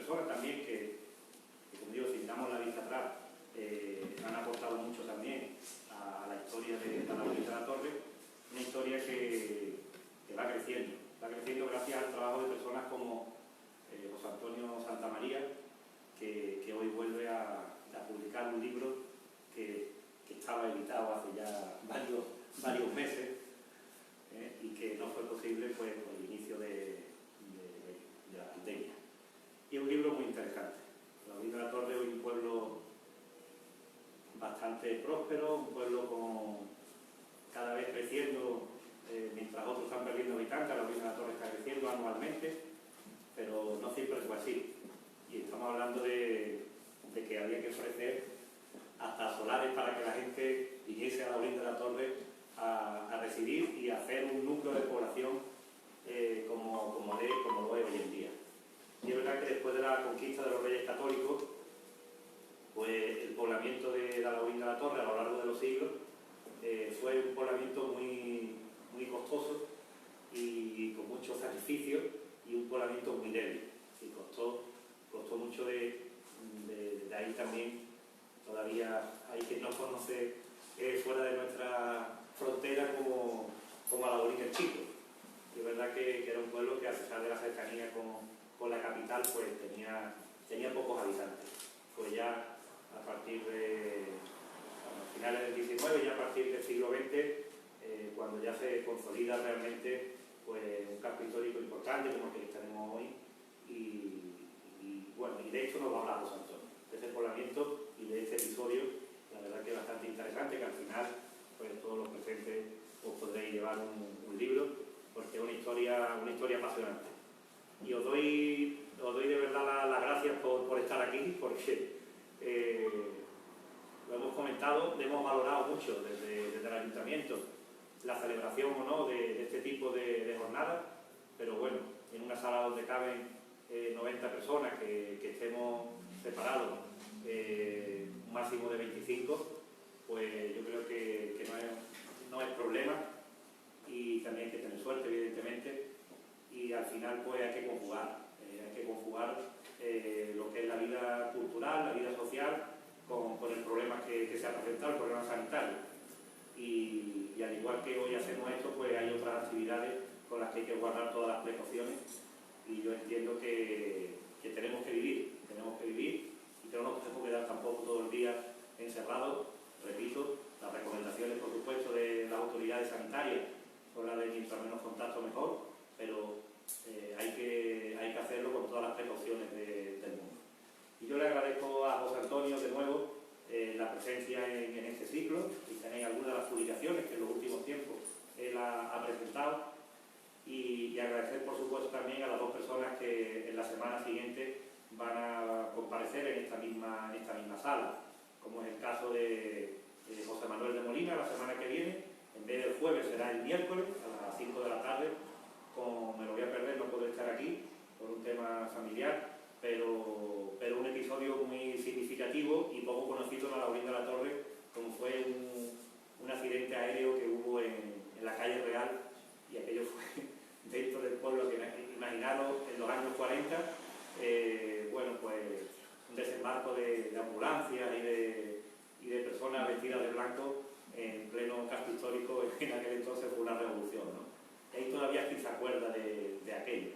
personas también como digo, si damos la vista atrás, han aportado mucho también a la historia de la Laurín de la Torre, una historia que va creciendo gracias al trabajo de personas como José Antonio Santamaría, que hoy vuelve a publicar un libro que estaba editado hace ya varios meses y que no fue posible pues, por el inicio de la pandemia. Y es un libro muy interesante. La Laurín de la Torre es un pueblo bastante próspero, un pueblo cada vez creciendo, mientras otros están perdiendo habitantes. La Laurín de la Torre está creciendo anualmente, pero no siempre fue así. Y estamos hablando de que había que ofrecer hasta solares para que la gente viniese a la Laurín de la Torre a residir y a hacer un núcleo de población como lo es hoy en día. Y es verdad que después de la conquista de los Reyes Católicos, pues el poblamiento de la Laurín de la Torre a lo largo de los siglos fue un poblamiento muy costoso y con mucho sacrificio, y un poblamiento muy débil. Y costó mucho de ahí también. Todavía hay quien nos conoce fuera de nuestra frontera como a Laurín el Chico. Y es verdad que era un pueblo que, a pesar de la cercanía con la capital, pues tenía pocos habitantes. Pues ya a partir de finales del XIX, ya a partir del siglo XX, cuando ya se consolida realmente pues, un casco histórico importante como el que tenemos hoy, y de esto nos va a hablar José Antonio, de ese poblamiento y de este episodio, la verdad que es bastante interesante, que al final pues, todos los presentes os podréis llevar un libro, porque es una historia apasionante. Y os doy de verdad las gracias por estar aquí, porque lo hemos comentado, hemos valorado mucho desde el Ayuntamiento la celebración o no de este tipo de jornadas, pero bueno, en una sala donde caben 90 personas, que estemos separados un máximo de 25, pues yo creo que no es problema, y también hay que tener suerte, evidentemente, y al final pues hay que conjugar lo que es la vida cultural, la vida social, con el problema que se ha presentado, el problema sanitario. Y al igual que hoy hacemos esto, pues hay otras actividades con las que hay que guardar todas las precauciones, y yo entiendo que tenemos que vivir y que no nos podemos quedar tampoco todo el día encerrados. Repito, las recomendaciones, por supuesto, de las autoridades sanitarias son las de mientras menos contacto mejor, pero hay que hacerlo con todas las precauciones del mundo. Y yo le agradezco a José Antonio de nuevo la presencia en este ciclo, y tenéis algunas de las publicaciones que en los últimos tiempos él ha presentado, y agradecer por supuesto también a las dos personas que en la semana siguiente van a comparecer en esta misma sala, como es el caso de José Manuel de Molina. La semana que viene, en vez del jueves, será el miércoles a las 5 de la tarde. Me lo voy a perder, no puedo estar aquí por un tema familiar, pero un episodio muy significativo y poco conocido en la Laurín de la Torre, como fue un accidente aéreo que hubo en la calle Real, y aquello fue dentro del pueblo, que imaginaros, en los años 40, bueno, pues un desembarco de ambulancias y de personas vestidas de blanco en pleno casco histórico. En aquel entonces fue una revolución, ¿no? Y ahí todavía quien se acuerda de aquello.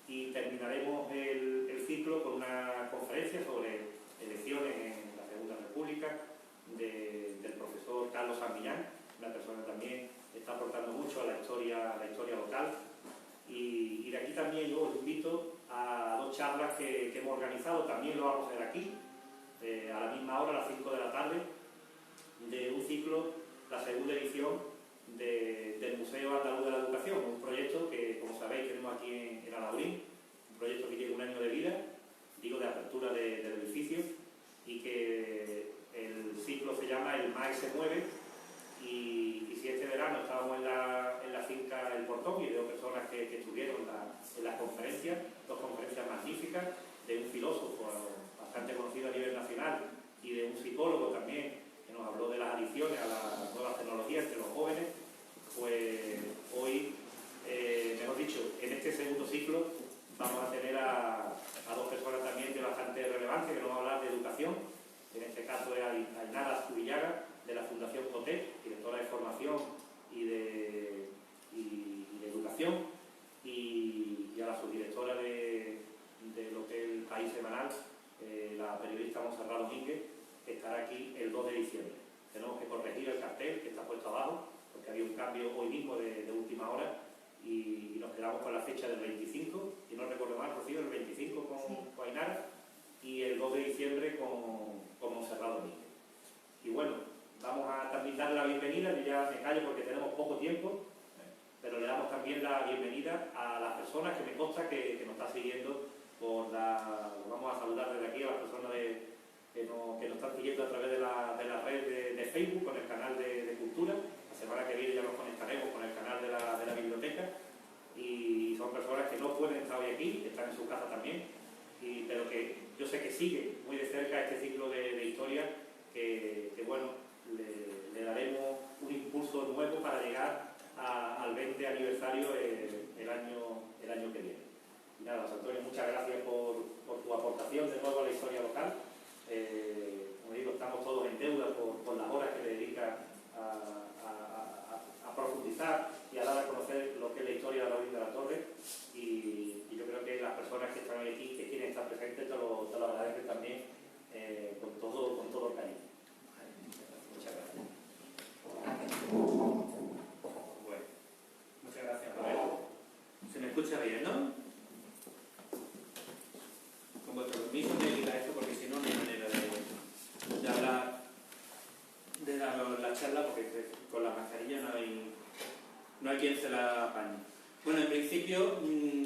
Y terminaremos el ciclo con una conferencia sobre elecciones en la Segunda República del profesor Carlos San Millán, una persona que también está aportando mucho a la historia local. Y de aquí también yo os invito a dos charlas que hemos organizado, también lo vamos a hacer aquí, a la misma hora, a las 5 de la tarde, de un ciclo, la segunda edición del Museo Andaluz de la Educación, un proyecto que, como sabéis, tenemos aquí en Alaurín, un proyecto que tiene un año de vida, digo, de apertura del edificio, y que el ciclo se llama El MAE se mueve. Y si este verano estábamos en la finca El Portón, y veo personas que estuvieron en las conferencias, dos conferencias magníficas, de un filósofo bastante conocido a nivel nacional y de un psicólogo también, que nos habló de las adicciones a las nuevas tecnologías entre los jóvenes, pues hoy, mejor dicho, en este segundo ciclo vamos a tener a dos personas también cambio hoy mismo de última hora y nos quedamos con la fecha del 25, y no recuerdo mal, Rocío, el 25 con Ainara y el 2 de diciembre con Montserrat Domínguez. Y bueno, vamos a también dar la bienvenida, yo ya me callo porque tenemos poco tiempo, pero le damos también la bienvenida a las personas que me consta que nos está siguiendo vamos a saludar desde aquí a las personas que nos están siguiendo a través de la red de Facebook, con el canal de Cultura. La semana que viene ya nos conectaremos con el canal de la biblioteca, y son personas que no pueden estar hoy aquí, que están en su casa también, pero que yo sé que siguen muy de cerca este ciclo de historia que bueno, le daremos un impulso nuevo para llegar al 20 aniversario el año que viene. Y nada, José Antonio, muchas gracias por tu aportación de nuevo a la historia local. Como digo, estamos todos en deuda por las horas que le dedicas a profundizar y a dar a conocer lo que es la historia de la Orden de la Torre, y yo creo que las personas que están aquí, que quieren estar presentes, te lo agradecen también con todo cariño. Muchas gracias. Bueno, muchas gracias, Manuel. Se me escucha bien, ¿no? Con vuestro permiso me diga esto, porque si no, no hay manera de hablar, de dar la charla, porque con la mascarilla no hay quien se la apañe. Bueno, en principio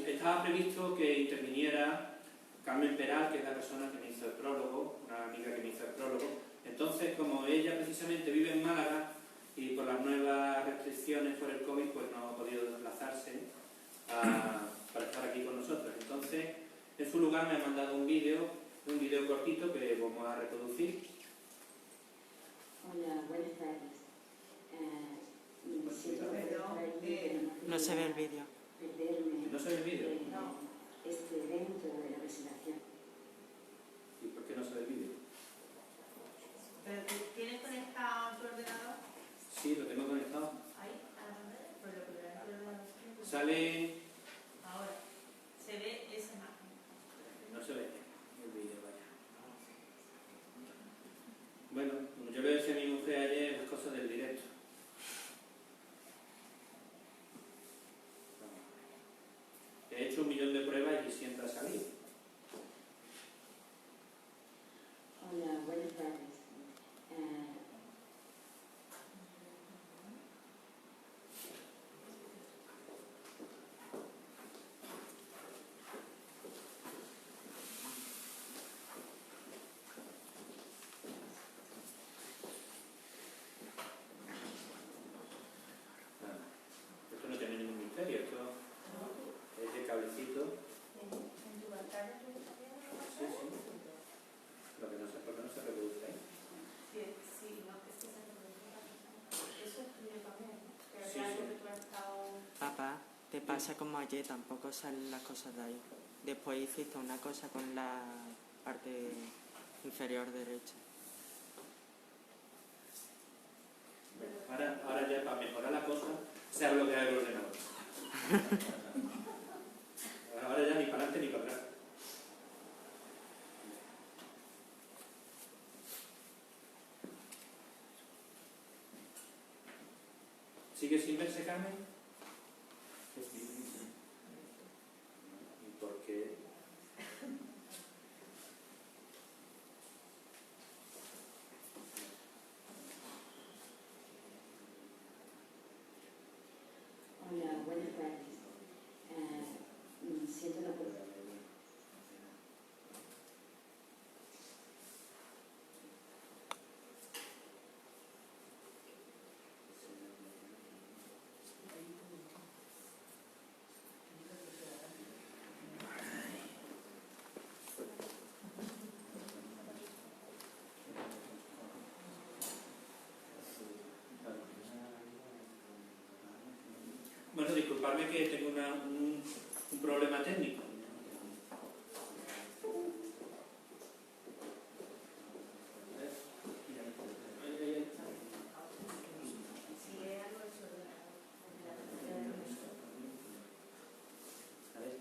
estaba previsto que interviniera Carmen Peral, que es la persona que me hizo el prólogo, una amiga que me hizo el prólogo. Entonces, como ella precisamente vive en Málaga y por las nuevas restricciones por el COVID, pues no ha podido desplazarse para estar aquí con nosotros. Entonces, en su lugar me ha mandado un vídeo cortito que vamos a reproducir. Hola, buenas tardes. No se ve el vídeo. ¿No se ve el vídeo? Este evento de la presentación. ¿Y por qué no se ve el vídeo? ¿Pero tienes conectado tu ordenador? Sí, lo tengo conectado. Ahí, a la pantalla. Pues lo que le da el ordenador. Sale... Ahora, se ve esa imagen. No se ve el vídeo, vaya. Bueno, como yo le decía a mi mujer ayer, las cosas del directo. He hecho 1 millón de pruebas y siempre ha salido. Hola, buenas tardes. Esto no tiene ningún misterio, esto es de cablecito. ¿En tu pantalla tú estás viendo lo que Sí, sí. Lo que no sé por qué no se reproduce ahí. Sí, no, es que se reproduce. Eso es tuyo también, ¿no? Pero Sí, hay algo sí. que tú has estado... Papá, te pasa como ayer, tampoco salen las cosas de ahí. Después hiciste una cosa con la parte inferior derecha. Bueno, ahora ya para mejorar la cosa se ha bloqueado el ordenador. Ahora ya ni para adelante ni para atrás. ¿Sigue sin verse, Carmen? ¿Y por qué? Hola, buenas tardes. Siento la pregunta. Bueno, disculpadme que tengo un problema técnico. Si es algo de su ordenador, de la pantalla de ordenador. A ver.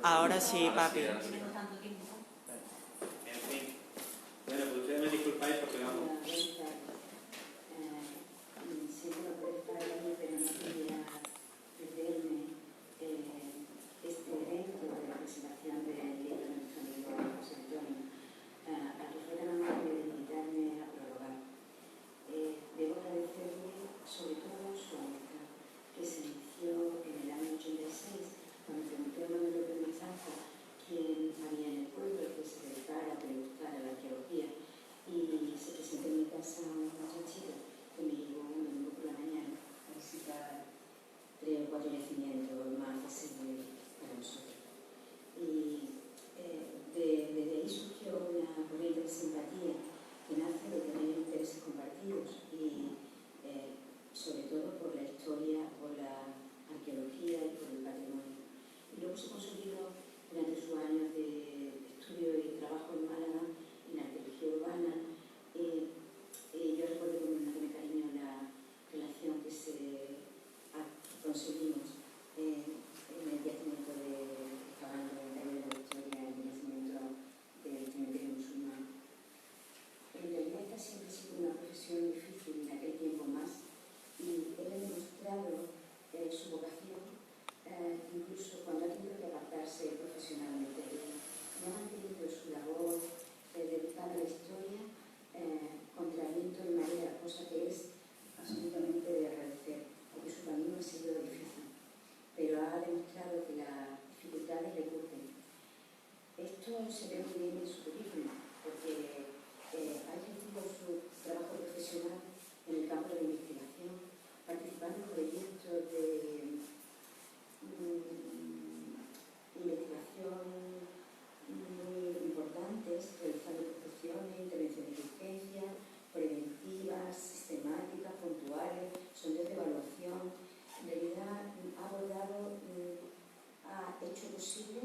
Ahora sí, papi. Tenemos tanto tiempo. En fin. Bueno, pues ustedes me disculpáis porque vamos. Hola, buenas tardes. Siento no poder estar ahí, pero no quería perderme este evento de la presentación del libro de nuestro amigo José Antonio, a que fue tan amable de invitarme a prologar. Debo agradecerle sobre todo su amistad, que se inició en el año 86, cuando pregunté a Manuel López Menzaza quién había en el pueblo que se dedicara o que le gustara la arqueología, y se presentó en mi casa un muchachito que me llevó un domingo por la mañana a visitar 3 o 4 yacimientos más accesibles para nosotros. Y desde ahí surgió una corriente de simpatía que nace de tener intereses compartidos y sobre todo por la historia, por la arqueología y por el patrimonio. Y luego se consolidó durante sus años de estudio y trabajo en Málaga, en la arqueología urbana. Yo recuerdo con un enorme cariño la relación que conseguimos en el yacimiento de Cabana de la Calle de la Victoria, en el yacimiento del cementerio musulmán. En realidad esta siempre ha sido una profesión difícil en aquel tiempo más, y él ha demostrado su vocación incluso cuando ha tenido que apartarse profesionalmente de ella. No ha mantenido su labor dedicada a la historia contra viento y marea, cosa que es absolutamente de agradecer, porque su camino ha sido difícil, pero ha demostrado que las dificultades le curten. Esto se ve muy bien en su currículum, porque ha ejercido su trabajo profesional en el campo de la investigación, participando en proyectos de investigación muy importantes, realizando prospecciones, intervenciones de urgencia, preventivas, sistemáticas, puntuales, sondeos de evaluación. En realidad ha abordado, ha hecho posible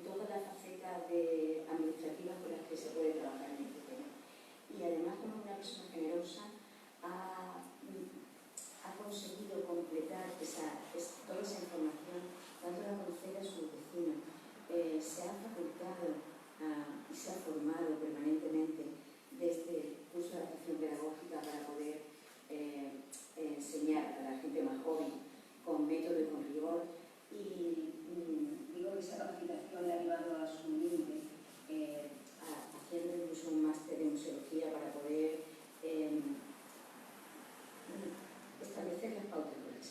todas las facetas administrativas con las que se puede trabajar en este tema. Y además, como una persona generosa, ha conseguido completar toda esa información, dándola a conocer a sus vecinos. Se ha facultado y se ha formado permanentemente desde el curso de adaptación pedagógica para poder enseñar a la gente más joven con método y con rigor. Y digo que esa capacitación le ha llevado a su límite, haciendo incluso un máster en museología para poder establecer las pautas por las que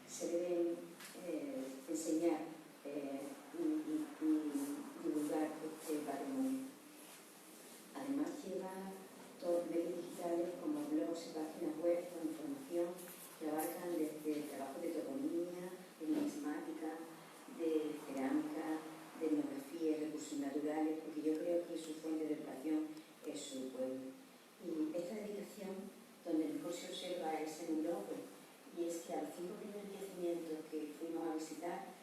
se deben enseñar y divulgar este patrimonio. Además lleva todos medios digitales como blogs y páginas web con información que abarcan desde el trabajo de toponimia, de numismática, de cerámica, de etnografía y recursos naturales, porque yo creo que su fuente de educación es su pueblo. Y esta dedicación, donde mejor se observa, es en Europa, y es que a los 5 primeros yacimientos que fuimos a visitar,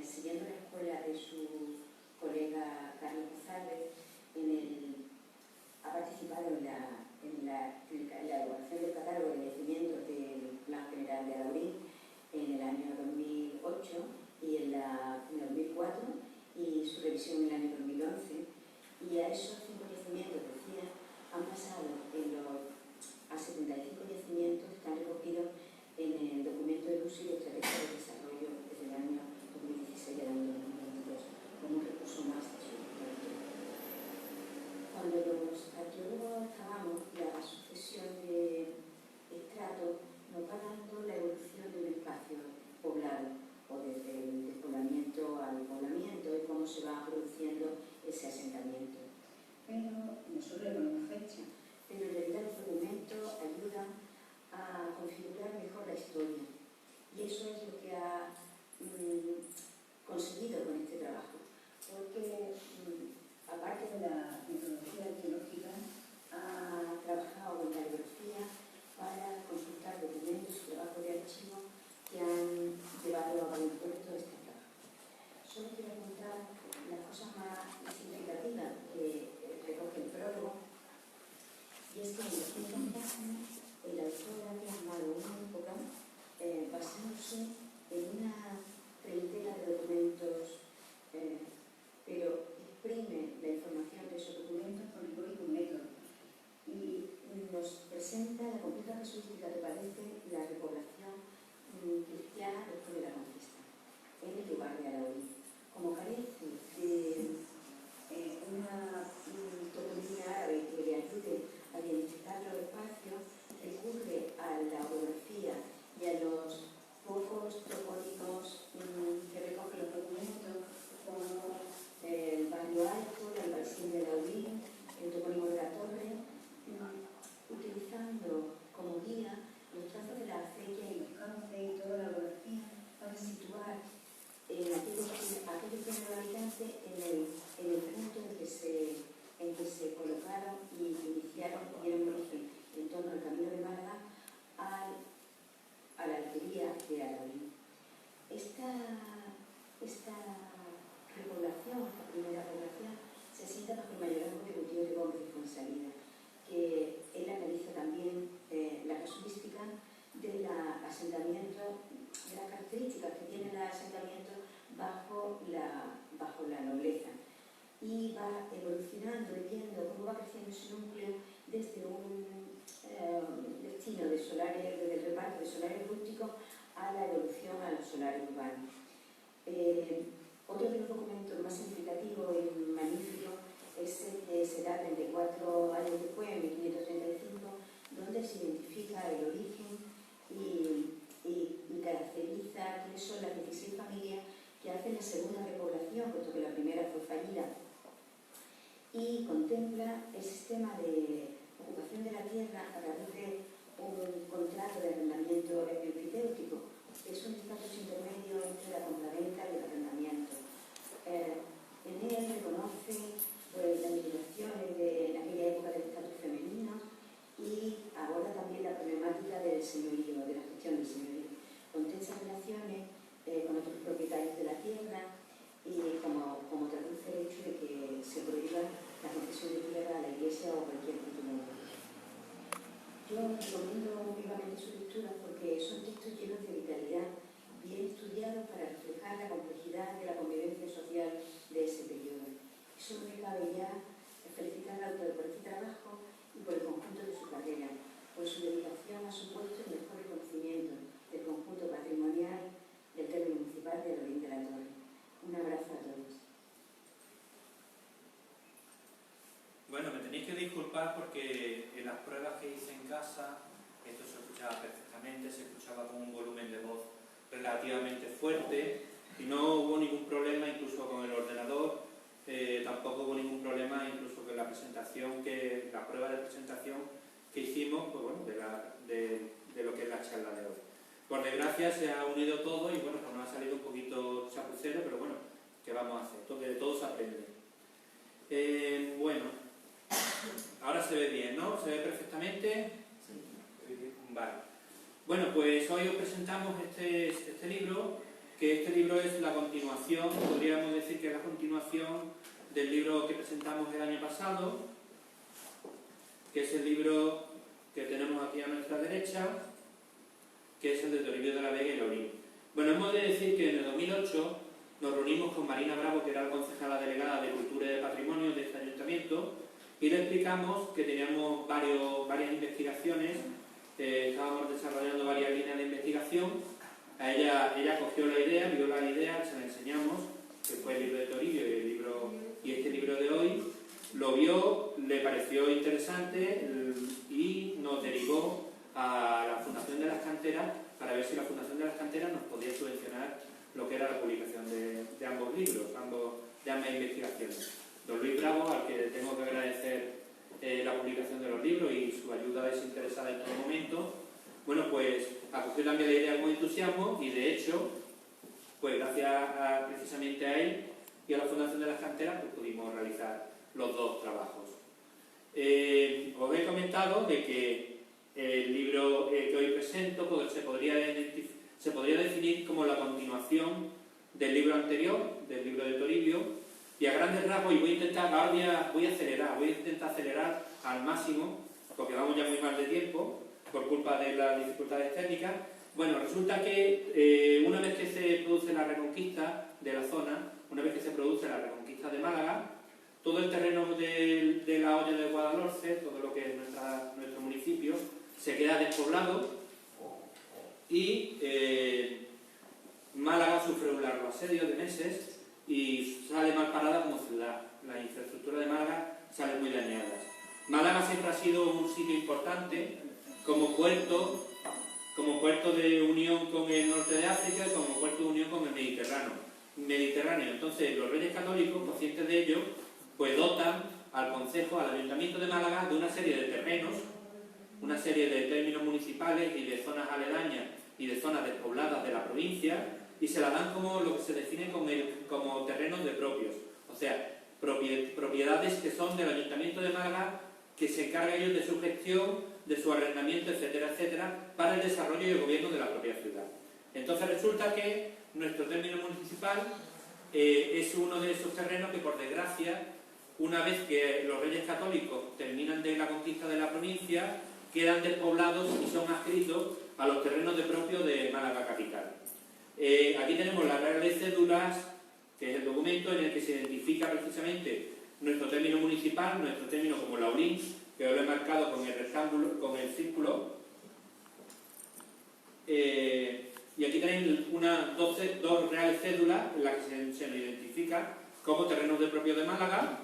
siguiendo la escuela de su colega Carlos González, ha participado en la elaboración del catálogo de yacimientos del Plan General de Alaurín en el año 2008 y en el 2004, y su revisión en el año 2011. Y a esos 5 yacimientos, decía, han pasado a 75 yacimientos que están recogidos en el documento de uso y de estrategia de desarrollo desde el año 2016 al año 2022, como un recurso más de su territorio. Cuando los arqueólogos excavamos, la sucesión de estratos nos va dando la evolución de un espacio poblado, o desde el despoblamiento al poblamiento, y cómo se va produciendo ese asentamiento. Pero nosotros le ponemos fecha, pero en realidad los documentos ayudan a configurar mejor la historia, y eso es lo que ha conseguido con este trabajo, porque aparte de la metodología arqueológica, ha trabajado con la bibliografía para consultar documentos y trabajo de archivo que han llevado a buen puerto este trabajo. Solo quiero contar las cosas más significativas que recoge el prólogo, y es que en las 100 páginas el autor ha plasmado una época basándose en una treintena de documentos esta repoblación, esta primera población, se asienta bajo el mayorazgo de Gutiérrez de Gómez de Fuensalida, que él analiza también la casuística del asentamiento, de las características que tiene el asentamiento bajo la nobleza, y va evolucionando, viendo cómo va creciendo ese núcleo desde un destino de solares, desde el reparto de solares rústicos a la evolución a los solares urbanos. Otro de los documentos más significativos y magníficos es el que se da 34 años después, en 1535, donde se identifica el origen y caracteriza quiénes son las 16 familias que hacen la segunda repoblación, puesto que la primera fue fallida, y contempla el sistema de ocupación de la tierra a través de un contrato de arrendamiento empiteutíco. Es un estatus intermedio entre la compraventa y el arrendamiento. En él reconoce las limitaciones en aquella época del estatus femenino y aborda también la problemática del señorío, de la gestión del señorío. Contesta relaciones con otros propietarios de la tierra y como traduce el hecho de que se prohíba la concesión de tierra a la Iglesia o cualquier título. Yo recomiendo vivamente su lectura porque son textos llenos de vitalidad, bien estudiados para reflejar la complejidad de la convivencia social de ese periodo. Y solo me cabe ya felicitar al autor por este trabajo y por el conjunto de su carrera, pues su dedicación ha supuesto el mejor reconocimiento del conjunto patrimonial del término municipal de Lorén de la Torre. Un abrazo a todos. Bueno, me tenéis que disculpar porque en las pruebas que hice en casa esto se escuchaba perfectamente, se escuchaba con un volumen de voz relativamente fuerte y no hubo ningún problema incluso con el ordenador, tampoco hubo ningún problema incluso con la presentación, la prueba de presentación que hicimos, pues bueno, de lo que es la charla de hoy. Por desgracia se ha unido todo y bueno, pues nos ha salido un poquito chapucero, pero bueno, ¿qué vamos a hacer? De todo se aprende. Bueno, ahora se ve bien, ¿no? ¿Se ve perfectamente? Sí. Vale. Bueno, pues hoy os presentamos este libro, que este libro es la continuación, podríamos decir que es la continuación del libro que presentamos el año pasado, que es el libro que tenemos aquí a nuestra derecha, que es el de Toribio de la Vega y Lorín. Bueno, hemos de decir que en el 2008 nos reunimos con Marina Bravo, que era la concejala delegada de Cultura y de Patrimonio de este ayuntamiento, y le explicamos que teníamos varias investigaciones, estábamos desarrollando varias líneas de investigación. Ella cogió la idea, vio la idea, se la enseñamos, que fue el libro de Toribio y este libro de hoy. Lo vio, le pareció interesante y nos derivó a la Fundación de las Canteras para ver si la Fundación de las Canteras nos podía subvencionar lo que era la publicación de ambos libros, de ambas investigaciones. Don Luis Bravo, al que tengo que agradecer la publicación de los libros y su ayuda desinteresada en todo momento, bueno, pues acogió también la idea con entusiasmo y de hecho, pues gracias precisamente a él y a la Fundación de las Canteras, pues pudimos realizar los dos trabajos. Os he comentado de que el libro que hoy presento pues, se podría definir como la continuación del libro anterior, del libro de Toribio, y a grandes rasgos, y voy a intentar, ahora voy a intentar acelerar al máximo, porque vamos ya muy mal de tiempo, por culpa de las dificultades técnicas. Bueno, resulta que una vez que se produce la reconquista de la zona, una vez que se produce la reconquista de Málaga, todo el terreno de la Hoya de Guadalhorce, todo lo que es nuestro municipio, se queda despoblado y Málaga sufre un largo asedio de meses y sale mal parada como ciudad. La infraestructura de Málaga sale muy dañada. Málaga siempre ha sido un sitio importante como puerto de unión con el norte de África y como puerto de unión con el Mediterráneo. Entonces, los reyes católicos, conscientes de ello, pues dotan al concejo, al ayuntamiento de Málaga, de una serie de terrenos, una serie de términos municipales y de zonas aledañas y de zonas despobladas de la provincia, y se la dan como lo que se define como terrenos de propios, o sea, propiedades que son del ayuntamiento de Málaga, que se encargan ellos de su gestión, de su arrendamiento, etcétera, etcétera, para el desarrollo y el gobierno de la propia ciudad. Entonces resulta que nuestro término municipal es uno de esos terrenos que, por desgracia, una vez que los Reyes Católicos terminan de la conquista de la provincia, quedan despoblados y son adscritos a los terrenos de propio de Málaga capital. Aquí tenemos las reales cédulas, que es el documento en el que se identifica precisamente nuestro término municipal, nuestro término como Laulín, que os lo he marcado con el rectángulo, con el círculo. Y aquí tenéis dos reales cédulas en las que se nos identifica como terrenos de propio de Málaga.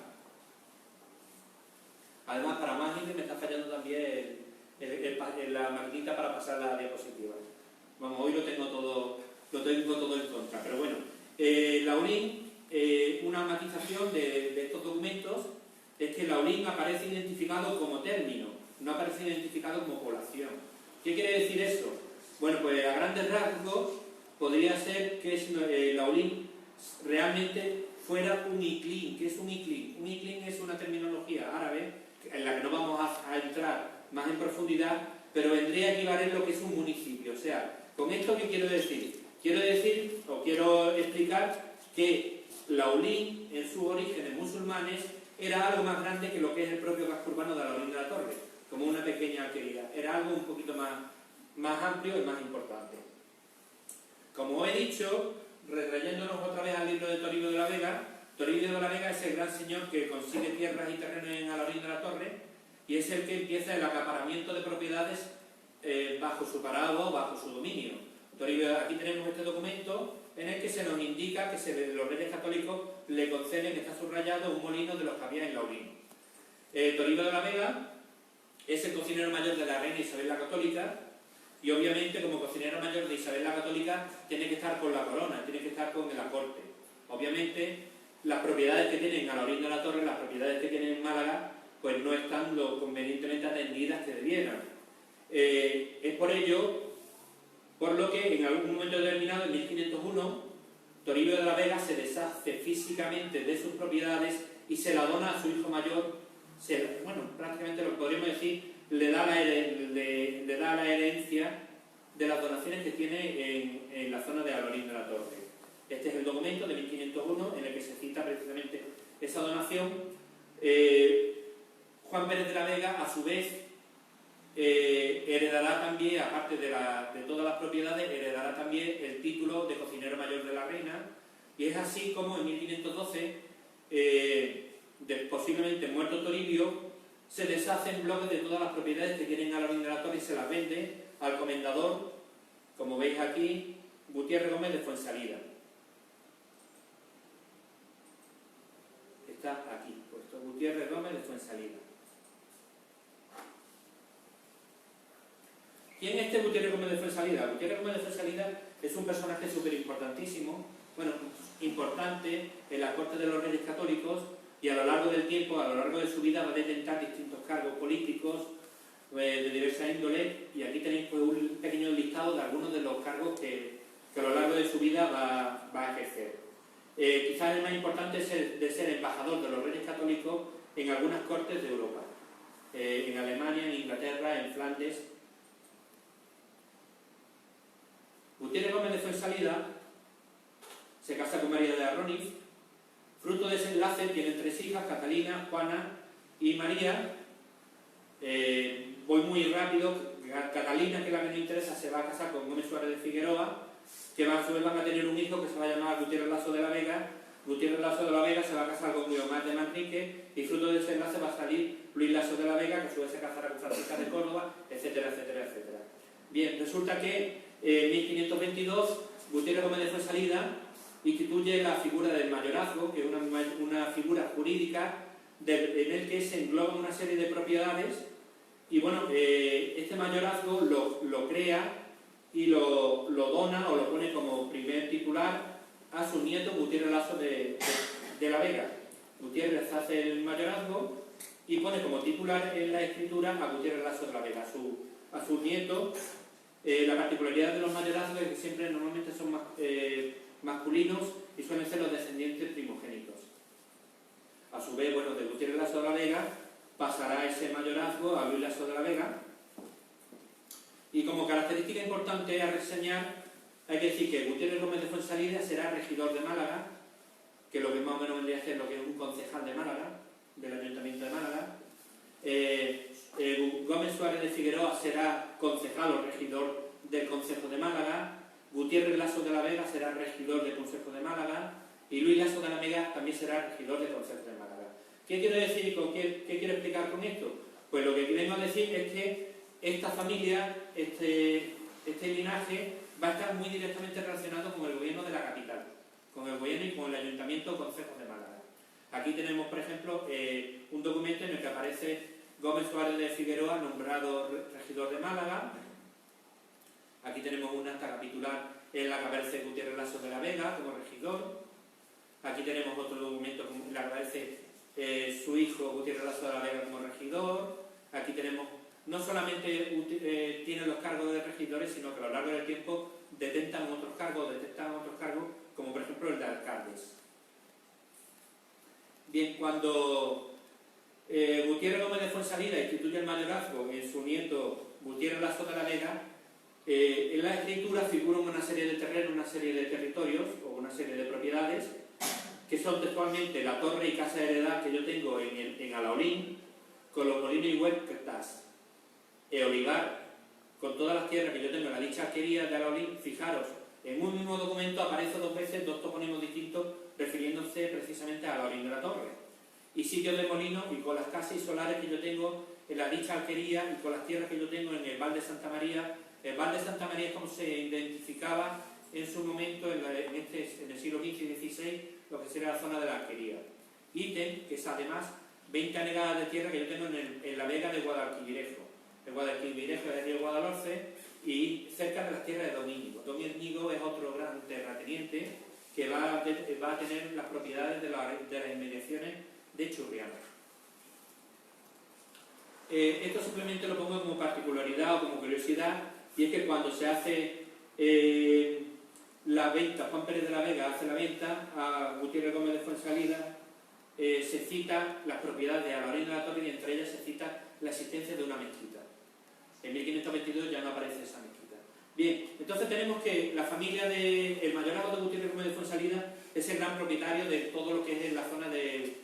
Además, para más gente me está fallando también la maquinita para pasar la diapositiva. Vamos, hoy lo tengo todo en contra, pero bueno. Laulín, una matización de estos documentos es que Laulín aparece identificado como término, no aparece identificado como población. ¿Qué quiere decir eso? Bueno, pues a grandes rasgos podría ser que Laulín realmente fuera un iclín. ¿Qué es un iclín? Un iclín es una terminología árabe en la que no vamos a entrar más en profundidad, pero vendría a equivaler lo que es un municipio. O sea, ¿con esto qué quiero decir? Quiero explicar que Laulín, en sus orígenes musulmanes, era algo más grande que lo que es el propio casco urbano de Laulín de la Torre, como una pequeña alquería. Era algo un poquito más amplio y más importante. Como he dicho, retrayéndonos otra vez al libro de Toribio de la Vega, Toribio de la Vega es el gran señor que consigue tierras y terrenos en Laulín de la Torre y es el que empieza el acaparamiento de propiedades bajo su parado, bajo su dominio. Aquí tenemos este documento en el que se nos indica que los Reyes Católicos le conceden, está subrayado, un molino de los que había en Laulín. Toribio de la Vega es el cocinero mayor de la reina Isabel la Católica y obviamente como cocinero mayor de Isabel la Católica tiene que estar con la corona, tiene que estar con la corte. Obviamente las propiedades que tienen a Laulín de la Torre, las propiedades que tienen en Málaga, pues no están lo convenientemente atendidas que debieran. Es por ello por lo que en algún momento determinado, en 1501, Toribio de la Vega se deshace físicamente de sus propiedades y se la dona a su hijo mayor. Prácticamente lo podríamos decir, le da la herencia de las donaciones que tiene en la zona de Laulín de la Torre. Este es el documento de 1501 en el que se cita precisamente esa donación. Juan Pérez de la Vega, a su vez, heredará también, aparte de todas las propiedades, heredará también el título de cocinero mayor de la reina, y es así como en 1512, posiblemente muerto Toribio, se deshace en bloques de todas las propiedades que tienen a Laulín de la Torre y se las vende al comendador, como veis aquí, Gutiérrez Gómez de Fuensalida. Está aquí, puesto Gutiérrez Gómez de Fuensalida. ¿Quién es este Gutiérrez Gómez de Fuensalida? Gutiérrez Gómez de Fuensalida es un personaje súper importantísimo, importante en la corte de los Reyes Católicos y a lo largo del tiempo, a lo largo de su vida va a detentar distintos cargos políticos de diversa índole y aquí tenéis pues, un pequeño listado de algunos de los cargos que a lo largo de su vida va a ejercer. Quizás el más importante es de ser embajador de los Reyes Católicos en algunas cortes de Europa, en Alemania, en Inglaterra, en Flandes. Gutiérrez Gómez de Fuensalida se casa con María de Arroniz. Fruto de ese enlace tienen 3 hijas, Catalina, Juana y María. Voy muy rápido. Catalina, que es la que nos interesa, se va a casar con Gómez Suárez de Figueroa, que a su vez van a tener un hijo que se va a llamar Gutiérrez Laso de la Vega. Gutiérrez Laso de la Vega se va a casar con Guiomar de Manrique y fruto de ese enlace va a salir Luis Laso de la Vega, que a su vez se casará con Francisca de Córdoba, etcétera, etcétera, etcétera. Bien, resulta que en 1522 Gutiérrez Gómez de Fuensalida instituye la figura del mayorazgo, que es una figura jurídica en el que se engloban una serie de propiedades y bueno, este mayorazgo lo crea y lo dona o lo pone como primer titular a su nieto Gutiérrez Laso de la Vega. Gutiérrez hace el mayorazgo y pone como titular en la escritura a Gutiérrez Laso de la Vega, a su nieto. La particularidad de los mayorazgos es que siempre normalmente son masculinos y suelen ser los descendientes primogénitos. A su vez, bueno, de Gutiérrez Laso de la Vega pasará ese mayorazgo a Luis Laso de la Vega. Y como característica importante a reseñar hay que decir que Gutiérrez Gómez de Fuensalida será regidor de Málaga, que lo que más o menos vendría a ser lo que es un concejal de Málaga, del Ayuntamiento de Málaga. Gómez Suárez de Figueroa será concejal o regidor del Concejo de Málaga. Gutiérrez Lasso de la Vega será regidor del Concejo de Málaga. Y Luis Lasso de la Vega también será regidor del Concejo de Málaga. ¿Qué quiero decir y qué quiero explicar con esto? Pues lo que vengo a decir es que esta familia, este linaje, va a estar muy directamente relacionado con el gobierno de la capital, con el gobierno y con el Ayuntamiento o Concejo de Málaga. Aquí tenemos, por ejemplo, un documento en el que aparece Gómez Suárez de Figueroa, nombrado regidor de Málaga. Aquí tenemos un acta capitular en la que aparece Gutiérrez Lasso de la Vega como regidor. Aquí tenemos otro documento en la que aparece su hijo Gutiérrez Lasso de la Vega como regidor. Aquí tenemos, no solamente tienen los cargos de regidores, sino que a lo largo del tiempo detectan otros cargos, como por ejemplo el de alcaldes. Bien, cuando Gutiérrez Gómez de Fuensalida instituye el mayorazgo en su nieto Gutiérrez Lasso de la Vega, en la escritura figuran una serie de terrenos, una serie de territorios o una serie de propiedades que son textualmente la torre y casa de heredad que yo tengo en Alaolín, con los molinos y huertas, olivar, con todas las tierras que yo tengo en la dicha alquería de Alaolín. Fijaros, en un mismo documento aparece dos veces dos topónimos distintos refiriéndose precisamente a Alaolín de la Torre. Y sitios de molino y con las casas y solares que yo tengo en la dicha alquería y con las tierras que yo tengo en el Val de Santa María. El Val de Santa María es como se identificaba en su momento, en el siglo XV y XVI, lo que sería la zona de la alquería. Ítem, que es además 20 anegadas de tierra que yo tengo en la vega de Guadalquivir. El Guadalquivir es el río Guadalhorce y cerca de las tierras de Don Íñigo. Don Íñigo es otro gran terrateniente que va a tener las propiedades de las inmediaciones de Churriana. Esto simplemente lo pongo como particularidad o como curiosidad, y es que cuando se hace la venta, Juan Pérez de la Vega hace la venta a Gutiérrez Gómez de Fuensalida, se cita las propiedades de Alaolín de la Torre y entre ellas se cita la existencia de una mezquita. En 1522 ya no aparece esa mezquita. Bien, entonces tenemos que la familia del mayorazgo de Gutiérrez Gómez de Fuensalida es el gran propietario de todo lo que es en la zona de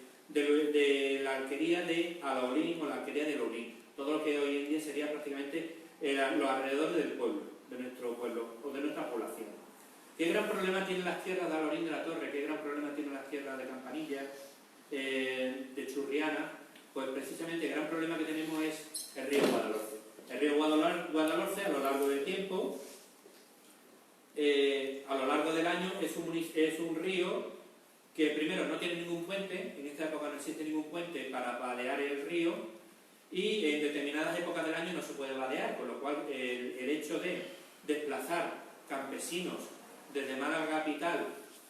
la alquería de Alaolín o la alquería de Laolín. Todo lo que hoy en día sería prácticamente los alrededores del pueblo, de nuestro pueblo o de nuestra población. ¿Qué gran problema tienen las tierras de Alaolín de la Torre? ¿Qué gran problema tienen las tierras de Campanilla, de Churriana? Pues precisamente el gran problema que tenemos es el río Guadalhorce. El río Guadalhorce a lo largo del tiempo, a lo largo del año, es un río que primero no tiene ningún puente, en esta época no existe ningún puente para vadear el río, y en determinadas épocas del año no se puede vadear, con lo cual el hecho de desplazar campesinos desde Málaga capital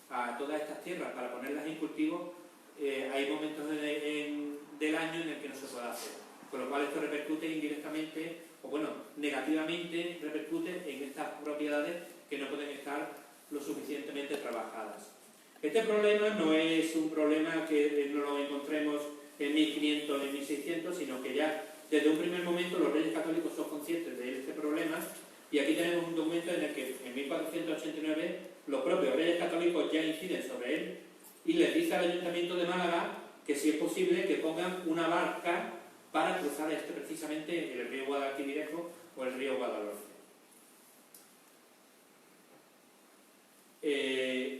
a todas estas tierras para ponerlas en cultivo, hay momentos del año en el que no se puede hacer, con lo cual esto repercute indirectamente, o bueno, negativamente repercute en estas propiedades que no pueden estar lo suficientemente trabajadas. Este problema no es un problema que no lo encontremos en 1500 o en 1600, sino que ya desde un primer momento los reyes católicos son conscientes de este problema, y aquí tenemos un documento en el que en 1489 los propios reyes católicos ya inciden sobre él y les dice al Ayuntamiento de Málaga que si es posible que pongan una barca para cruzar precisamente el río Guadalquivir o el río Guadalhorce.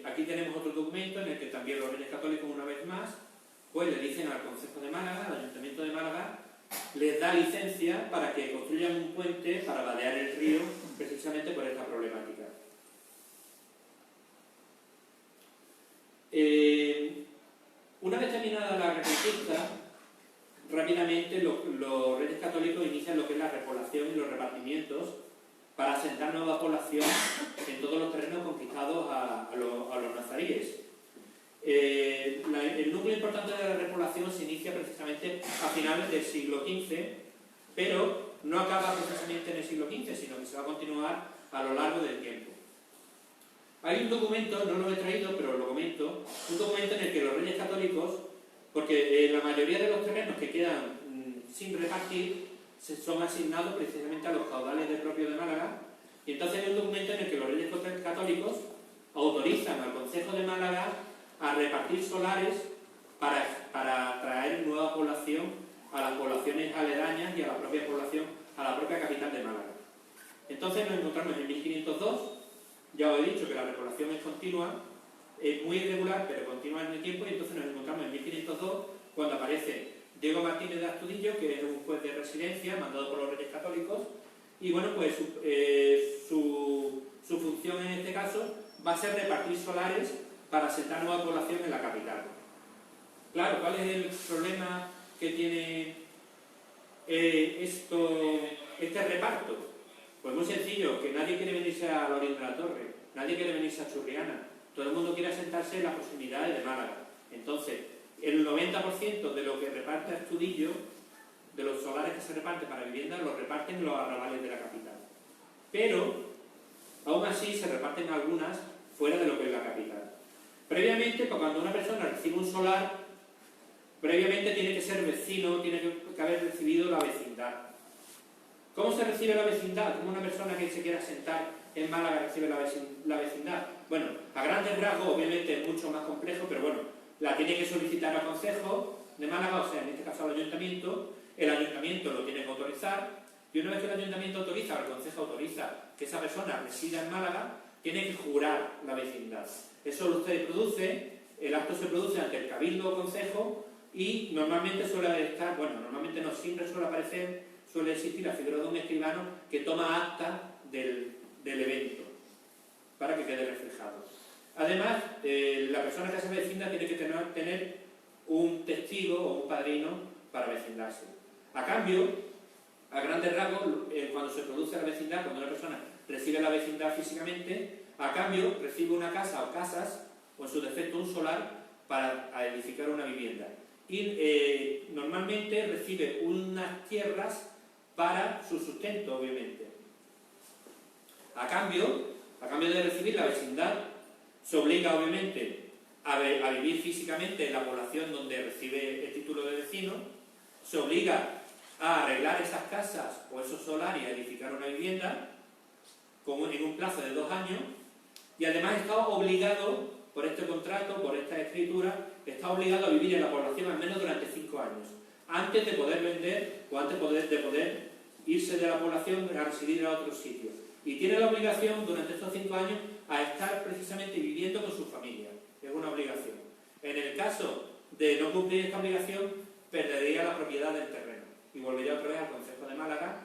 Aquí tenemos otro documento en el que también los reyes católicos, una vez más, pues le dicen al Concejo de Málaga, al Ayuntamiento de Málaga, les da licencia para que construyan un puente para vadear el río precisamente por esta problemática. Una vez terminada la Reconquista, rápidamente los reyes católicos inician lo que es la repoblación y los repartimientos para asentar nueva población en todos los terrenos conquistados a los nazaríes. El núcleo importante de la repoblación se inicia precisamente a finales del siglo XV, pero no acaba precisamente en el siglo XV, sino que se va a continuar a lo largo del tiempo. Hay un documento, no lo he traído, pero lo comento, un documento en el que los reyes católicos, porque la mayoría de los terrenos que quedan sin repartir son asignados precisamente a los caudales del propio de Málaga, y entonces hay un documento en el que los reyes católicos autorizan al Concejo de Málaga a repartir solares para atraer nueva población a las poblaciones aledañas y a la propia población, a la propia capital de Málaga. Entonces nos encontramos en 1502, ya os he dicho que la repoblación es continua, es muy irregular pero continua en el tiempo, y entonces nos encontramos en 1502 cuando aparece Diego Martínez de Astudillo, que es un juez de residencia mandado por los Reyes Católicos, y bueno, pues su función en este caso va a ser repartir solares para asentar nueva población en la capital. Claro, ¿cuál es el problema que tiene este reparto? Pues muy sencillo, que nadie quiere venirse a la Oriente de la Torre, nadie quiere venirse a Churriana, todo el mundo quiere asentarse en las proximidades de Málaga. Entonces, el 90% de lo que reparte Astudillo, de los solares que se reparten para viviendas, los reparten en los arrabales de la capital. Pero, aún así, se reparten algunas fuera de lo que es la capital. Previamente, pues, cuando una persona recibe un solar, previamente tiene que ser vecino, tiene que haber recibido la vecindad. ¿Cómo se recibe la vecindad? ¿Cómo una persona que se quiera sentar en Málaga recibe la vecindad? Bueno, a grandes rasgos, obviamente es mucho más complejo, pero bueno, la tiene que solicitar al Concejo de Málaga, o sea, en este caso al Ayuntamiento. El Ayuntamiento lo tiene que autorizar, y una vez que el Ayuntamiento autoriza, o el Concejo autoriza que esa persona resida en Málaga, tiene que jurar la vecindad. Eso se produce, el acto se produce ante el Cabildo o Concejo, y normalmente suele estar, bueno, normalmente no, siempre suele aparecer, suele existir la figura de un escribano que toma acta del evento, para que quede reflejado. Además, la persona que se vecinda tiene que tener un testigo o un padrino para vecindarse. A cambio, a grandes rasgos, cuando se produce la vecindad, cuando una persona recibe la vecindad físicamente, a cambio recibe una casa o casas, o en su defecto un solar, para edificar una vivienda. Y normalmente recibe unas tierras para su sustento, obviamente. A cambio de recibir la vecindad, se obliga obviamente a vivir físicamente en la población donde recibe el título de vecino, se obliga a arreglar esas casas o esos solares y a edificar una vivienda en un plazo de 2 años, y además está obligado, por este contrato, por esta escritura, está obligado a vivir en la población al menos durante 5 años, antes de poder vender o antes de poder irse de la población a residir a otro sitio. Y tiene la obligación durante estos 5 años a estar precisamente viviendo con su familia. Es una obligación. En el caso de no cumplir esta obligación, perdería la propiedad del terreno y volvería otra vez al Concejo de Málaga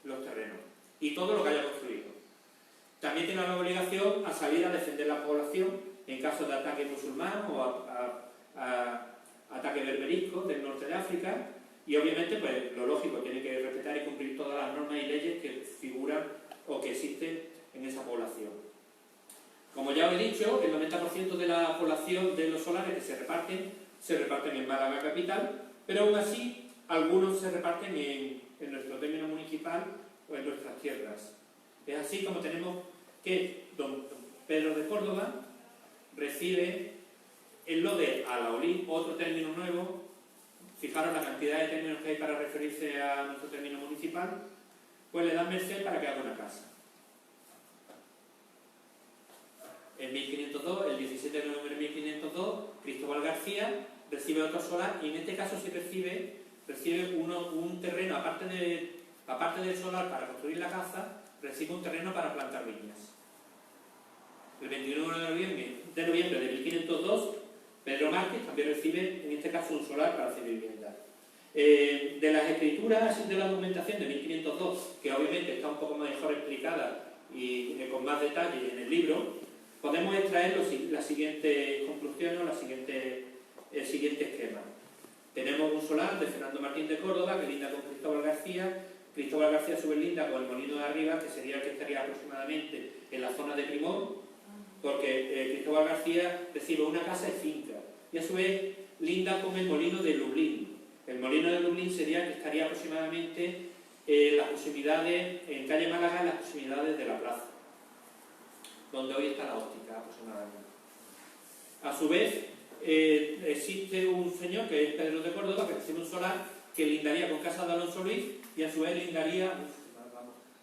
los terrenos y todo lo que haya construido. También tiene la obligación a salir a defender la población en caso de ataque musulmán o ataque berberisco del norte de África, y obviamente pues lo lógico, tiene que respetar y cumplir todas las normas y leyes que figuran o que existen en esa población. Como ya os he dicho, el 90% de la población de los solares que se reparten en Málaga capital, pero aún así algunos se reparten en nuestro término municipal o en nuestras tierras. Es así como tenemos que don Pedro de Córdoba recibe en lo de Alaolí, otro término nuevo. Fijaros la cantidad de términos que hay para referirse a nuestro término municipal, pues le dan merced para que haga una casa. En 1502, el 17 de noviembre de 1502, Cristóbal García recibe otro solar, y en este caso sí recibe un terreno, aparte del solar para construir la casa, recibe un terreno para plantar viñas. El 21 de noviembre de 1502, Pedro Márquez también recibe, en este caso, un solar para hacer vivienda. De las escrituras de la documentación de 1502, que obviamente está un poco mejor explicada y con más detalle en el libro, podemos extraer las siguientes conclusiones o el siguiente esquema. Tenemos un solar de Fernando Martín de Córdoba que linda con Cristóbal García. Cristóbal García sube linda con el Molino de Arriba, que sería el que estaría aproximadamente en la zona de Primor, porque Cristóbal García recibe una casa y finca, y a su vez linda con el Molino de Lublin. El Molino de Lublin sería que estaría aproximadamente en las proximidades, en calle Málaga, en las proximidades de la plaza, donde hoy está la óptica aproximadamente. A su vez, existe un señor que es Pedro de Córdoba, que recibe un solar que lindaría con casa de Alonso Luis, y a su vez lindaría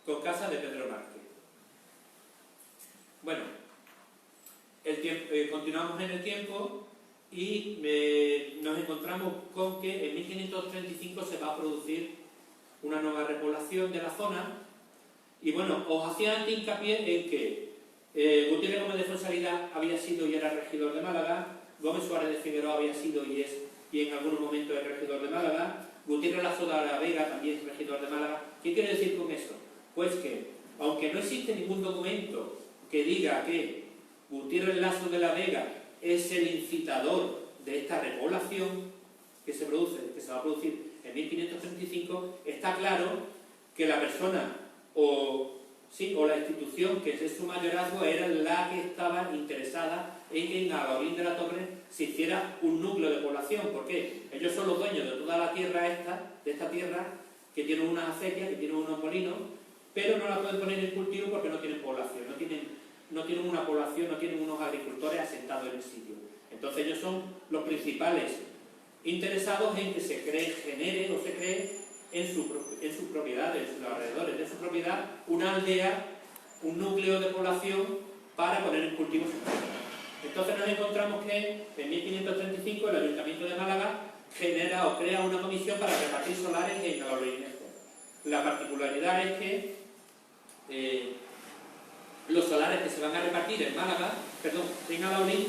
con casa de Pedro Márquez. Bueno, continuamos en el tiempo y nos encontramos con que en 1535 se va a producir una nueva repoblación de la zona. Y bueno, os hacía antes hincapié en que Gutiérrez Gómez de Fuensalida había sido y era regidor de Málaga, Gómez Suárez de Figueroa había sido y es, y en algunos momentos es regidor de Málaga, Gutiérrez Lazo de la Vega también es regidor de Málaga. ¿Qué quiere decir con eso? Pues que, aunque no existe ningún documento que diga que Gutiérrez Lazo de la Vega es el incitador de esta repoblación que se va a producir en 1535, está claro que la persona o la institución que es su mayorazgo era la que estaba interesada en que en Alhaurín de la Torre se hiciera un núcleo de población. ¿Por qué? Ellos son los dueños de toda la tierra de esta tierra, que tienen unas acequias, que tienen unos molinos, pero no la pueden poner en cultivo porque no tienen población, no tienen una población, no tienen unos agricultores asentados en el sitio. Entonces ellos son los principales interesados en que se genere en sus propiedades, en sus alrededores de su propiedad, una aldea, un núcleo de población para poner en cultivo sus tierras. Entonces nos encontramos que en 1535 el Ayuntamiento de Málaga genera o crea una comisión para repartir solares en Alhaurín. La particularidad es que los solares que se van a repartir en en Alhaurín,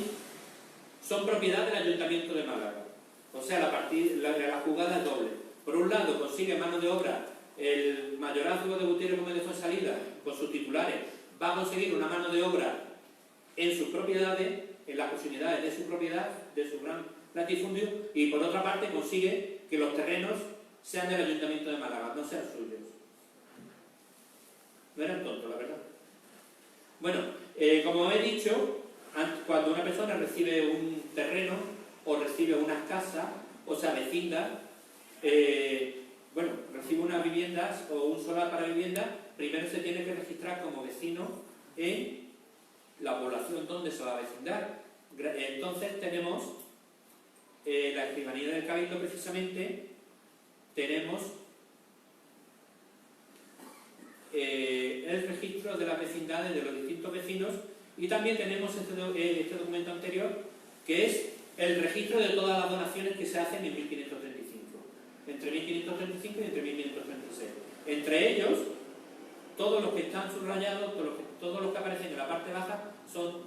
son propiedad del Ayuntamiento de Málaga. O sea, la jugada es doble. Por un lado, consigue mano de obra el mayorazgo de Gutiérrez Gómez de Fuensalida, con sus titulares, va a conseguir una mano de obra en sus propiedades, en las posibilidades de su propiedad, de su gran latifundio, y por otra parte consigue que los terrenos sean del Ayuntamiento de Málaga, no sean suyos. No eran tontos, la verdad. Bueno, como he dicho, cuando una persona recibe un terreno o recibe unas casas o se avecinda, recibe unas viviendas o un solar para vivienda, primero se tiene que registrar como vecino en la población donde se va a avecindar. Entonces tenemos la escribanía del Cabildo, precisamente, tenemos el registro de las vecindades de los distintos vecinos, y también tenemos este documento anterior, que es el registro de todas las donaciones que se hacen en 1535, entre 1535 y entre 1536. Entre ellos, todos los que están subrayados, todos los que aparecen en la parte baja, son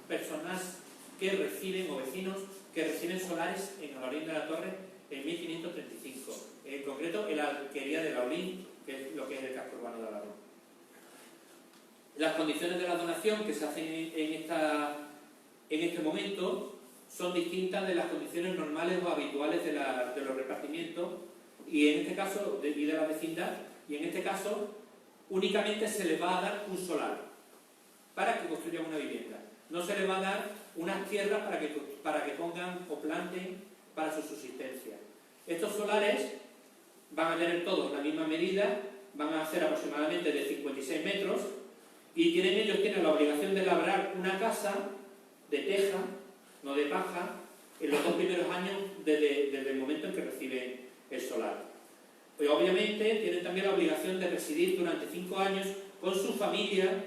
personas que reciben, o vecinos, que reciben solares en Alhaurín de la Torre en 1535. En concreto, en la alquería de Alhaurín, que es lo que es el casco urbano de Alhaurín. Las condiciones de la donación que se hacen en este momento son distintas de las condiciones normales o habituales de los repartimientos, y en este caso, de la vecindad, y en este caso únicamente se les va a dar un solar para que construyan una vivienda. No se les va a dar unas tierras para que pongan o planten para su subsistencia. Estos solares van a tener todos la misma medida, van a ser aproximadamente de 56 metros, y ellos tienen la obligación de labrar una casa de teja, no de paja, en los 2 primeros años desde el momento en que reciben el solar. Y obviamente tienen también la obligación de residir durante 5 años con su familia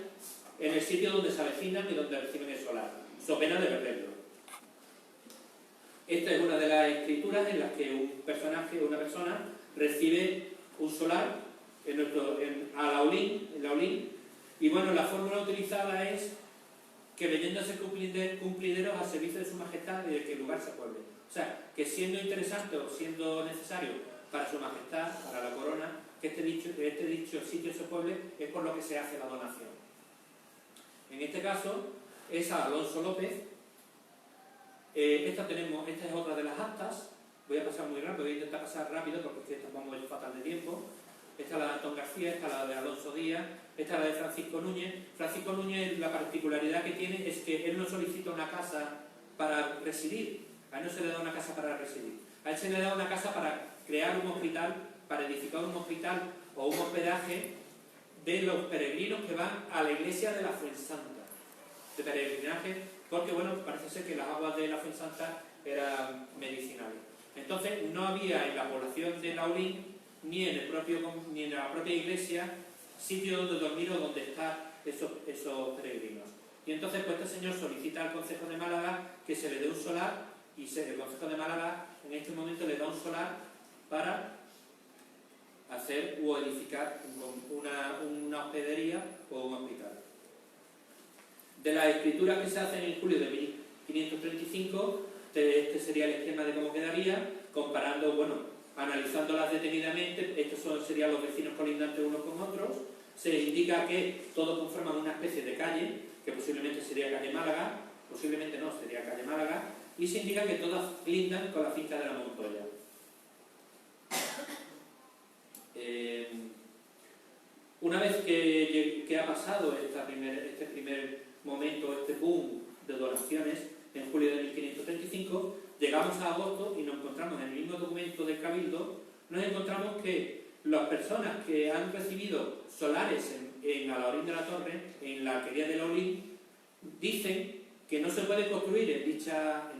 en el sitio donde se avecinan y donde reciben el solar, so pena de perderlo. Esta es una de las escrituras en las que un personaje o una persona recibe un solar en Alhaurín, y bueno, la fórmula utilizada es que veniéndose cumplideros al servicio de su majestad y de que el lugar se pueble. O sea, que siendo interesante o siendo necesario para su majestad, para la corona, que este dicho sitio se pueble, es por lo que se hace la donación. En este caso es a Alonso López. Esta es otra de las actas. Voy a pasar muy rápido, voy a intentar pasar rápido porque es que vamos a ir fatal de tiempo. Esta es la de Antón García, esta es la de Alonso Díaz, esta es la de Francisco Núñez. Francisco Núñez, la particularidad que tiene es que él no solicita una casa para residir. A él no se le da una casa para residir. A él se le da una casa para crear un hospital, para edificar un hospital o un hospedaje de los peregrinos que van a la iglesia de la Fuensanta. De peregrinaje, porque bueno, parece ser que las aguas de la Fuensanta eran medicinales. Entonces no había en la población de Alhaurín ni en la propia iglesia sitio donde dormir o donde estar esos peregrinos. Y entonces pues este señor solicita al Concejo de Málaga que se le dé un solar y el Concejo de Málaga en este momento le da un solar para hacer o edificar una hospedería o un hospital. De las escrituras que se hacen en julio de 1535, este sería el esquema de cómo quedaría, comparando, bueno, analizándolas detenidamente. Estos serían los vecinos colindantes unos con otros. Se indica que todos conforman una especie de calle, que posiblemente sería calle Málaga, posiblemente no, sería calle Málaga, y se indica que todas lindan con la finca de la Montoya. Una vez que ha pasado este primer momento, este boom de donaciones, en julio de 1535, llegamos a agosto y nos encontramos en el mismo documento del Cabildo, nos encontramos que las personas que han recibido solares en Alhaurín de la Torre, en la alquería de Laulín, dicen que no se puede construir en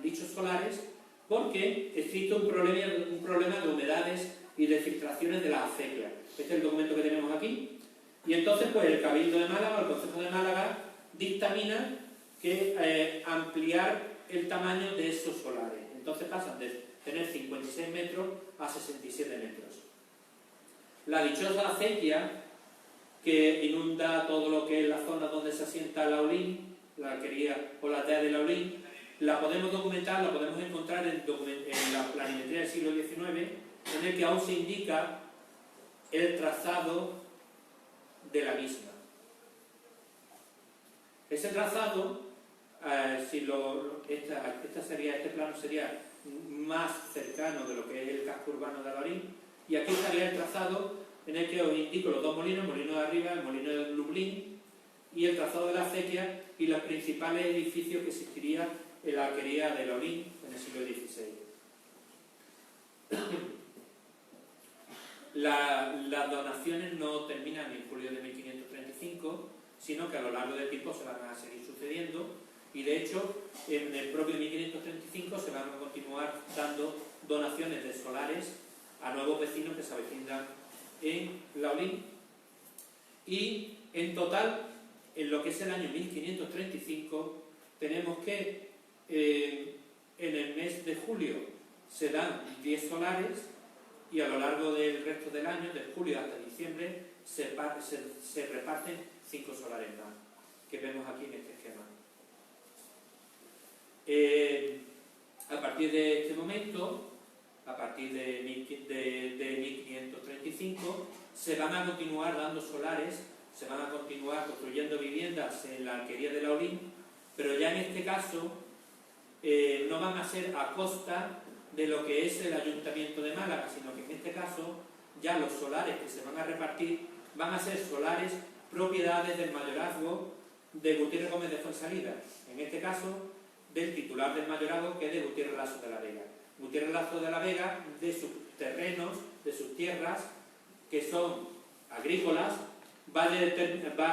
dichos solares porque existe un problema de humedades y de filtraciones de la acequia. Este es el documento que tenemos aquí. Y entonces pues el Cabildo de Málaga, o el Concejo de Málaga, dictamina que ampliar el tamaño de esos solares. Entonces pasan de tener 56 metros a 67 metros. La dichosa acequia que inunda todo lo que es la zona donde se asienta Laulín, la alquería o la aldea de Laulín, la podemos documentar, la podemos encontrar en la planimetría del siglo XIX, en el que aún se indica el trazado de la misma. Ese trazado, este plano sería más cercano de lo que es el casco urbano de Alhaurín, y aquí estaría el trazado en el que os indico los dos molinos, el molino de arriba, el molino de Lublin, y el trazado de la acequia y los principales edificios que existirían en la alquería de Laulín en el siglo XVI. Las donaciones no terminan en julio de 1535, sino que a lo largo del tiempo se van a seguir sucediendo, y de hecho en el propio 1535 se van a continuar dando donaciones de solares a nuevos vecinos que se avecindan en Laulín, y en total, en lo que es el año 1535, tenemos que en el mes de julio se dan 10 solares, y a lo largo del resto del año, de julio hasta diciembre, se reparten 5 solares más, que vemos aquí en este esquema. A partir de este momento, a partir de 1535, se van a continuar dando solares, se van a continuar construyendo viviendas en la alquería de Laulín, pero ya en este caso no van a ser a costa de lo que es el Ayuntamiento de Málaga, sino que en este caso ya los solares que se van a repartir van a ser solares propiedades del mayorazgo de Gutiérrez Gómez de Fuensalida, en este caso del titular del mayorazgo, que es de Gutiérrez Lasso de la Vega. Gutiérrez Lasso de la Vega, de sus terrenos, de sus tierras, que son agrícolas, va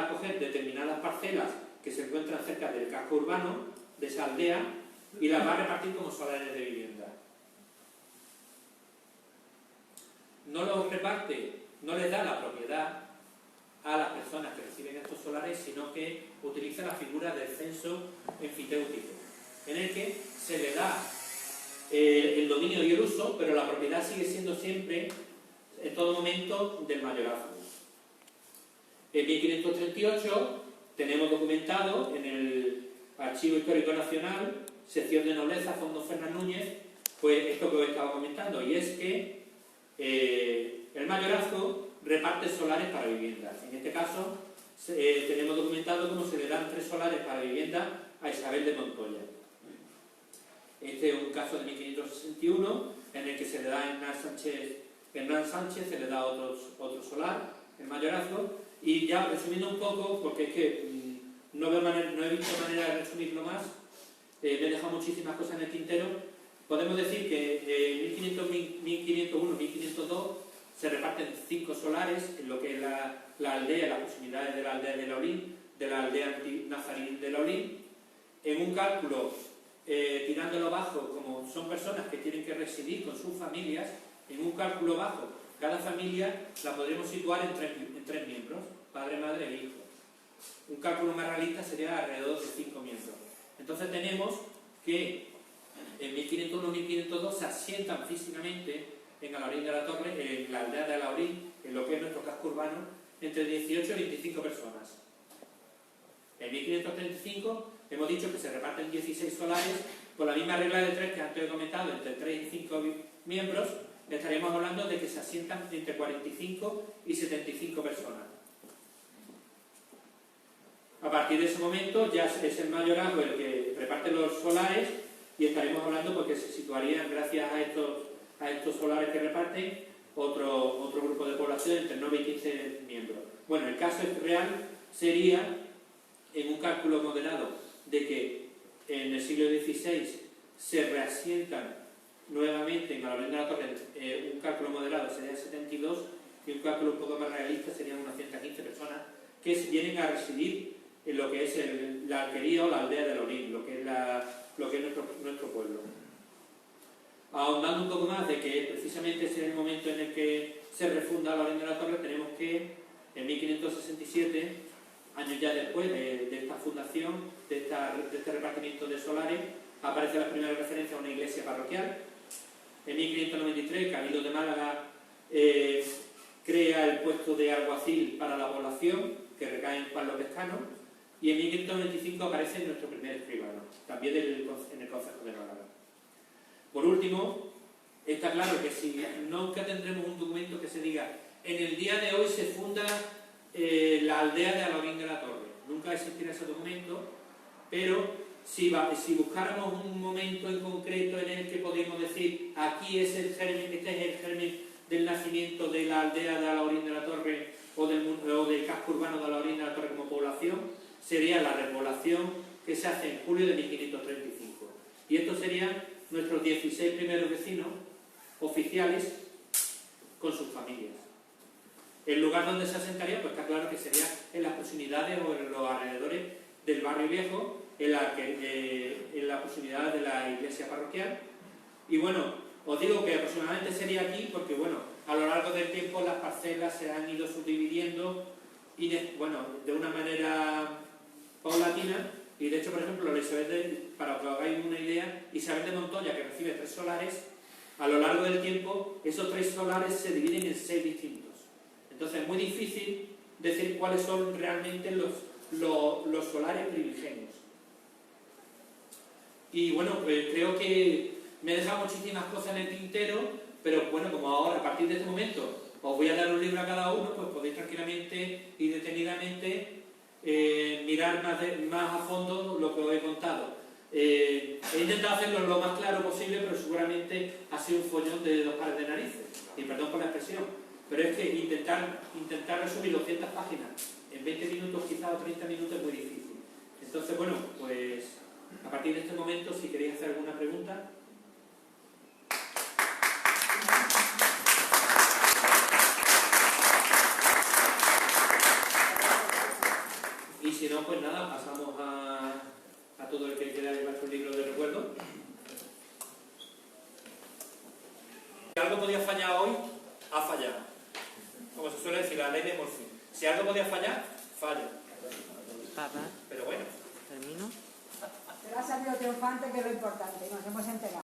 a coger determinadas parcelas que se encuentran cerca del casco urbano de esa aldea y las va a repartir como solares de vivienda. No los reparte, no les da la propiedad a las personas que reciben estos solares, sino que utiliza la figura del censo enfiteutíco, en el que se le da el dominio y el uso, pero la propiedad sigue siendo siempre, en todo momento, del mayorazgo. En 1538 tenemos documentado en el Archivo Histórico Nacional, sección de nobleza, Fondo Fernández Núñez, pues esto que os estaba comentando, y es que el mayorazgo reparte solares para viviendas. En este caso tenemos documentado cómo se le dan 3 solares para vivienda a Isabel de Montoya. Este es un caso de 1561 en el que se le da a Hernán Sánchez se le da otro solar, el mayorazgo, y ya resumiendo un poco, porque es que no he visto manera de resumirlo más, me he dejado muchísimas cosas en el tintero. Podemos decir que en 1501, 1502 se reparten 5 solares en lo que es la aldea, las proximidades de la aldea de Laulín, de la aldea nazarí de Laulín, en un cálculo tirándolo bajo, como son personas que tienen que residir con sus familias, en un cálculo bajo, cada familia la podremos situar en 3 miembros, padre, madre e hijo. Un cálculo más realista sería alrededor de 5 miembros. Entonces tenemos que en 1501-1502 se asientan físicamente en Alhaurín de la Torre, en la aldea de Alhaurín, en lo que es nuestro casco urbano, entre 18 y 25 personas. En 1535 hemos dicho que se reparten 16 solares por la misma regla de 3 que antes he comentado, entre 3 y 5 miembros, estaríamos hablando de que se asientan entre 45 y 75 personas. A partir de ese momento ya es el mayorazgo el que reparte los solares y estaremos hablando porque se situarían, gracias a estos solares que reparten, otro grupo de población entre 9 y 15 miembros. Bueno, el caso real sería, en un cálculo moderado, de que en el siglo XVI se reasientan nuevamente en Alhaurín de la Torre, un cálculo moderado sería 72 y un cálculo un poco más realista serían unas 115 personas que vienen a residir en lo que es la alquería o la aldea de Alhaurín, lo que es nuestro pueblo. Ahondando un poco más de que precisamente ese es el momento en el que se refunda Alhaurín de la Torre, tenemos que en 1567, años ya después de esta fundación, de este repartimiento de solares, aparece la primera referencia a una iglesia parroquial. En 1593, Cabildo de Málaga crea el puesto de alguacil para la población, que recae en Juan López Cano, y en 1595 aparece nuestro primer escribano, también en el Concejo de Málaga. Por último, está claro que si nunca tendremos un documento que se diga en el día de hoy se funda la aldea de Alhaurín de la Torre. Nunca existirá ese documento, pero si buscáramos un momento en concreto en el que podemos decir aquí es el germen, este es el germen del nacimiento de la aldea de Alhaurín de la Torre o del casco urbano de Alhaurín de la Torre como población, sería la repoblación que se hace en julio de 1535. Y estos serían nuestros 16 primeros vecinos oficiales con sus familias. El lugar donde se asentaría, pues está claro que sería en las proximidades o en los alrededores del barrio viejo, en la proximidad de la iglesia parroquial. Y bueno, os digo que aproximadamente sería aquí porque, bueno, a lo largo del tiempo las parcelas se han ido subdividiendo y, bueno, de una manera paulatina. Y de hecho, por ejemplo, para que os hagáis una idea, Isabel de Montoya, que recibe 3 solares, a lo largo del tiempo, esos 3 solares se dividen en 6 distintos. Entonces es muy difícil decir cuáles son realmente los solares primigenios. Y bueno, pues creo que me he dejado muchísimas cosas en el tintero, pero bueno, como ahora, a partir de este momento, os voy a dar un libro a cada uno, pues podéis tranquilamente y detenidamente mirar más a fondo lo que os he contado. He intentado hacerlo lo más claro posible, pero seguramente ha sido un follón de 2 pares de narices, y perdón por la expresión, pero es que intentar resumir 200 páginas en 20 minutos quizás o 30 minutos es muy difícil. Entonces, bueno, pues a partir de este momento, si queréis hacer alguna pregunta. Y si no, pues nada, pasamos a todo el que quiera llevar su libro de recuerdo. Si algo podía fallar hoy, ha fallado. Como se suele decir, la ley de Murphy. Si algo podía fallar, falla. Papá, Pero bueno. termino. Pero ha salido triunfante, que es lo importante, nos hemos enterado.